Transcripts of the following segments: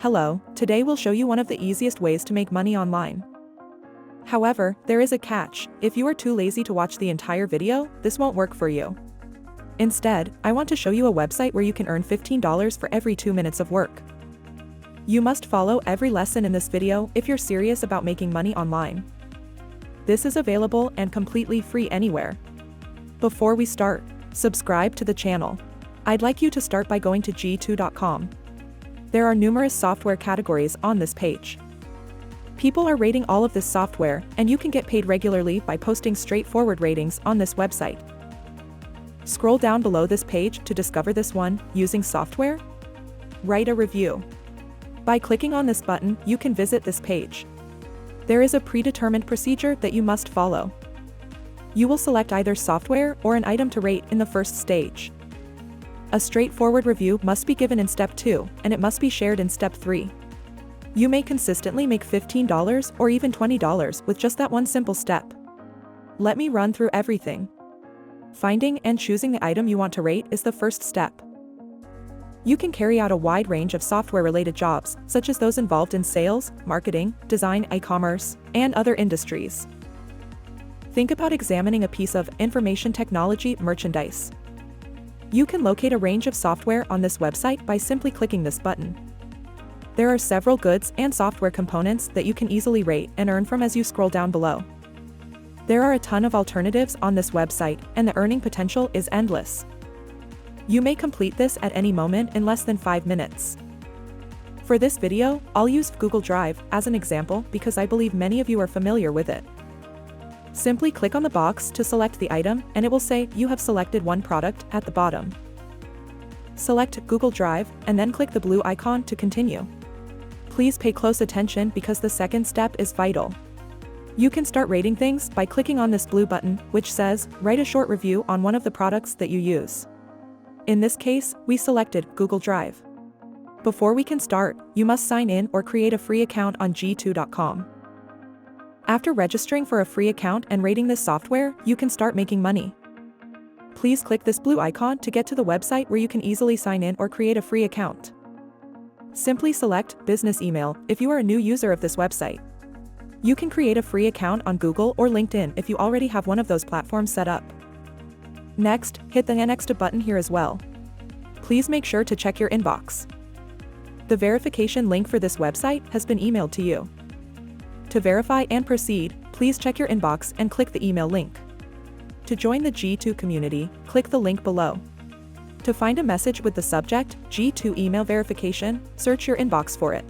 Hello, today we'll show you one of the easiest ways to make money online. However, there is a catch. If you are too lazy to watch the entire video, this won't work for you. Instead, I want to show you a website where you can earn $15 for every 2 minutes of work. You must follow every lesson in this video if you're serious about making money online. This is available and completely free anywhere. Before we start, subscribe to the channel. I'd like you to start by going to g2.com. There are numerous software categories on this page. People are rating all of this software, and you can get paid regularly by posting straightforward ratings on this website. Scroll down below this page to discover this one, using software. Write a review. By clicking on this button, you can visit this page. There is a predetermined procedure that you must follow. You will select either software or an item to rate in the first stage. A straightforward review must be given in step 2, and it must be shared in step 3. You may consistently make $15 or even $20 with just that one simple step. Let me run through everything. Finding and choosing the item you want to rate is the first step. You can carry out a wide range of software-related jobs, such as those involved in sales, marketing, design, e-commerce, and other industries. Think about examining a piece of information technology merchandise. You can locate a range of software on this website by simply clicking this button. There are several goods and software components that you can easily rate and earn from as you scroll down below. There are a ton of alternatives on this website, and the earning potential is endless. You may complete this at any moment in less than 5 minutes. For this video, I'll use Google Drive as an example because I believe many of you are familiar with it. Simply click on the box to select the item, and it will say you have selected one product at the bottom. Select Google Drive, and then click the blue icon to continue. Please pay close attention because the second step is vital. You can start rating things by clicking on this blue button, which says, write a short review on one of the products that you use. In this case, we selected Google Drive. Before we can start, you must sign in or create a free account on g2.com. After registering for a free account and rating this software, you can start making money. Please click this blue icon to get to the website where you can easily sign in or create a free account. Simply select Business Email if you are a new user of this website. You can create a free account on Google or LinkedIn if you already have one of those platforms set up. Next, hit the Next button here as well. Please make sure to check your inbox. The verification link for this website has been emailed to you. To verify and proceed, please check your inbox and click the email link. To join the G2 community, click the link below. To find a message with the subject, G2 email verification, search your inbox for it.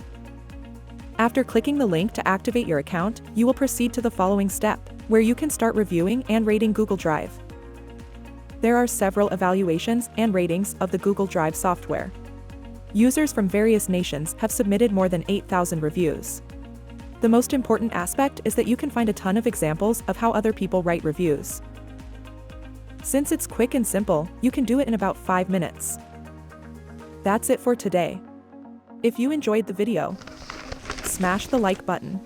After clicking the link to activate your account, you will proceed to the following step, where you can start reviewing and rating Google Drive. There are several evaluations and ratings of the Google Drive software. Users from various nations have submitted more than 8,000 reviews. The most important aspect is that you can find a ton of examples of how other people write reviews. Since it's quick and simple, you can do it in about 5 minutes. That's it for today. If you enjoyed the video, smash the like button.